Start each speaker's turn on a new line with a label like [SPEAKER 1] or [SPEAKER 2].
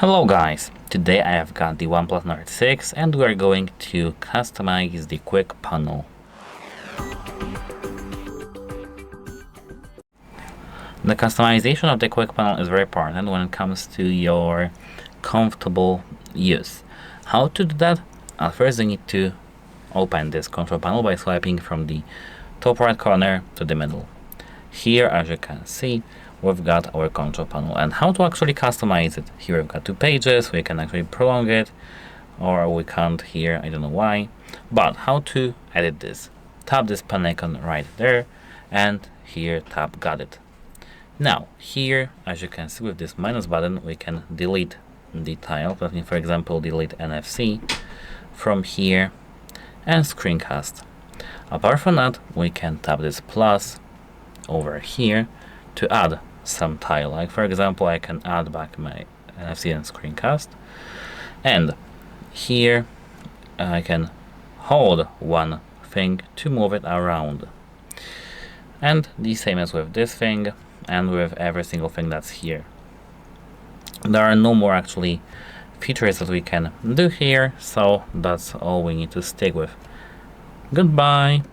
[SPEAKER 1] Hello guys, today I have got the OnePlus Nord 6 and we are going to customize the quick panel. The customization of the quick panel is very important when it comes to your comfortable use. How to do that? At first you need to open this control panel by swiping from the top right corner to the middle. Here, as you can see, we've got our control panel, and how to actually customize it. Here we've got two pages, we can actually prolong it, or we can't here, I don't know why. But how to edit this? Tap this pen icon right there, and here tap got it. Now here, as you can see with this minus button, we can delete the tile. Let me, for example, delete NFC from here and Screencast. Apart from that, we can tap this plus over here to add some tile. Like for example, I can add back my NFC and Screencast, and here I can hold one thing to move it around, and the same as with this thing and with every single thing that's here. There are no more actually features that we can do here, so that's all we need to stick with. Goodbye.